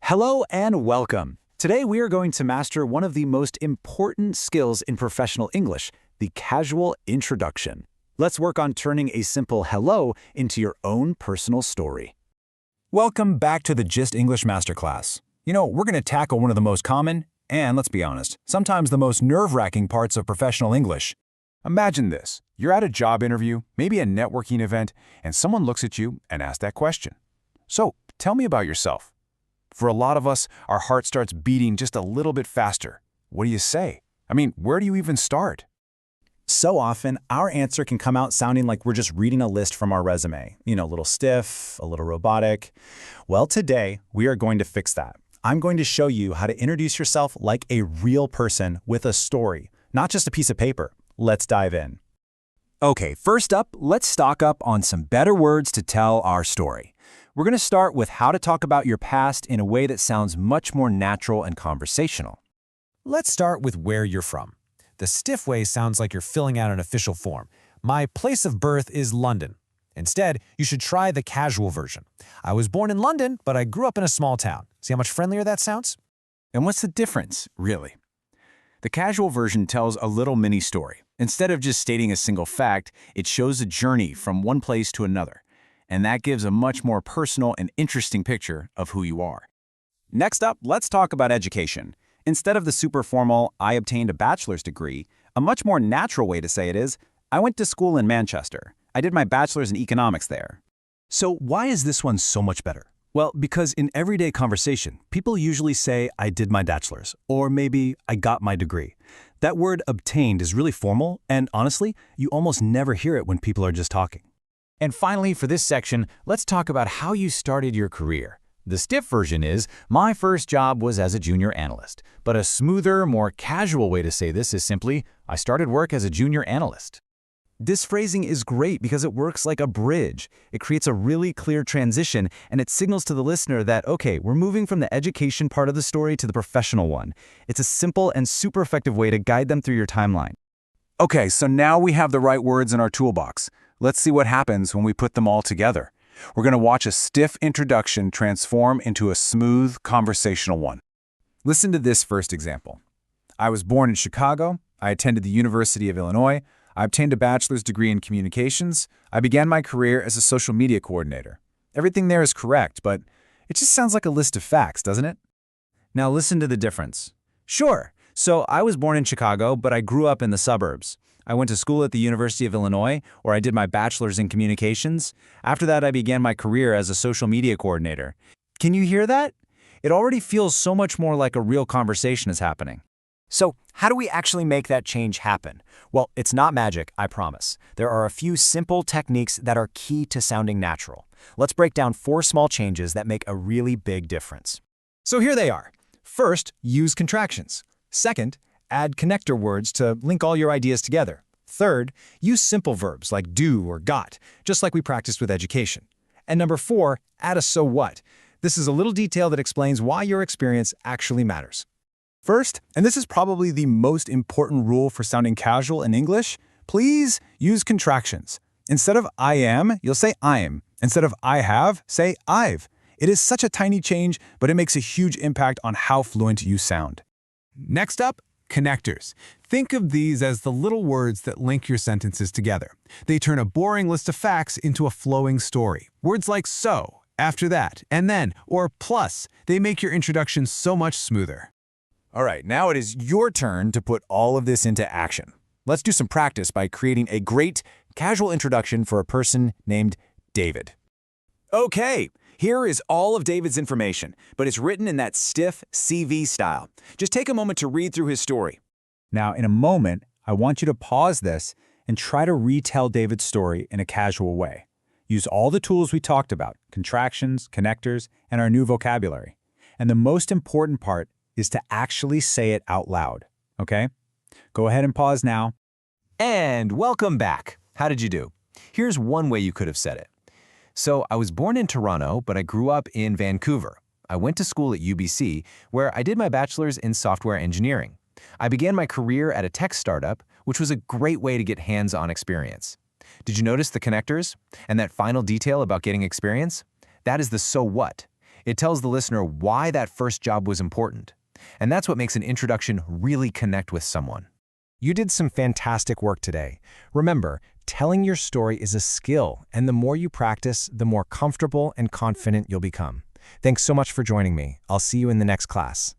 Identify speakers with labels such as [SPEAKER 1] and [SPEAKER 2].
[SPEAKER 1] Hello and welcome. Today we are going to master one of the most important skills in professional English, the casual introduction. Let's work on turning a simple hello into your own personal story.
[SPEAKER 2] Welcome back to the GIST English Masterclass. We're going to tackle one of the most common, and let's be honest, sometimes the most nerve-wracking parts of professional English. Imagine this. You're at a job interview, maybe a networking event, and someone looks at you and asks that question. So, tell me about yourself. For a lot of us, our heart starts beating just a little bit faster. What do you say? Where do you even start?
[SPEAKER 1] So often, our answer can come out sounding like we're just reading a list from our resume. A little stiff, a little robotic. Well, today, we are going to fix that. I'm going to show you how to introduce yourself like a real person with a story, not just a piece of paper. Let's dive in.
[SPEAKER 2] Okay, first up, let's stock up on some better words to tell our story. We're going to start with how to talk about your past in a way that sounds much more natural and conversational.
[SPEAKER 3] Let's start with where you're from. The stiff way sounds like you're filling out an official form. My place of birth is London. Instead, you should try the casual version. I was born in London, but I grew up in a small town. See how much friendlier that sounds?
[SPEAKER 2] And what's the difference, really? The casual version tells a little mini story. Instead of just stating a single fact, it shows a journey from one place to another. And that gives a much more personal and interesting picture of who you are.
[SPEAKER 1] Next up, let's talk about education. Instead of the super formal, I obtained a bachelor's degree, a much more natural way to say it is, I went to school in Manchester. I did my bachelor's in economics there.
[SPEAKER 2] So why is this one so much better? Well, because in everyday conversation, people usually say, I did my bachelor's, or maybe I got my degree. That word obtained is really formal, and honestly, you almost never hear it when people are just talking.
[SPEAKER 3] And finally, for this section, let's talk about how you started your career. The stiff version is, my first job was as a junior analyst. But a smoother, more casual way to say this is simply, I started work as a junior analyst.
[SPEAKER 2] This phrasing is great because it works like a bridge. It creates a really clear transition, and it signals to the listener that, okay, we're moving from the education part of the story to the professional one. It's a simple and super effective way to guide them through your timeline.
[SPEAKER 4] Okay, so now we have the right words in our toolbox. Let's see what happens when we put them all together. We're going to watch a stiff introduction transform into a smooth, conversational one.
[SPEAKER 2] Listen to this first example. I was born in Chicago. I attended the University of Illinois. I obtained a bachelor's degree in communications. I began my career as a social media coordinator. Everything there is correct, but it just sounds like a list of facts, doesn't it? Now listen to the difference. Sure, so I was born in Chicago, but I grew up in the suburbs. I went to school at the University of Illinois, where I did my bachelor's in communications. After that, I began my career as a social media coordinator. Can you hear that? It already feels so much more like a real conversation is happening.
[SPEAKER 3] So, how do we actually make that change happen? Well, it's not magic, I promise. There are a few simple techniques that are key to sounding natural. Let's break down 4 small changes that make a really big difference.
[SPEAKER 2] So here they are. First, use contractions. Second, add connector words to link all your ideas together. Third, use simple verbs like do or got, just like we practiced with education. And number 4, add a so what. This is a little detail that explains why your experience actually matters. First, and this is probably the most important rule for sounding casual in English, please use contractions. Instead of I am, you'll say I'm. Instead of I have, say I've. It is such a tiny change, but it makes a huge impact on how fluent you sound.
[SPEAKER 5] Next up, connectors. Think of these as the little words that link your sentences together. They turn a boring list of facts into a flowing story. Words like so, after that, and then, or plus, they make your introduction so much smoother.
[SPEAKER 4] All right, now it is your turn to put all of this into action. Let's do some practice by creating a great casual introduction for a person named David.
[SPEAKER 1] Okay, here is all of David's information, but it's written in that stiff CV style. Just take a moment to read through his story.
[SPEAKER 2] Now, in a moment, I want you to pause this and try to retell David's story in a casual way. Use all the tools we talked about, contractions, connectors, and our new vocabulary. And the most important part is to actually say it out loud, okay? Go ahead and pause now.
[SPEAKER 3] And welcome back. How did you do? Here's one way you could have said it. So, I was born in Toronto, but I grew up in Vancouver. I went to school at UBC, where I did my bachelor's in software engineering. I began my career at a tech startup, which was a great way to get hands-on experience. Did you notice the connectors? And that final detail about getting experience? That is the so what. It tells the listener why that first job was important. And that's what makes an introduction really connect with someone.
[SPEAKER 2] You did some fantastic work today. Remember, telling your story is a skill, and the more you practice, the more comfortable and confident you'll become. Thanks so much for joining me. I'll see you in the next class.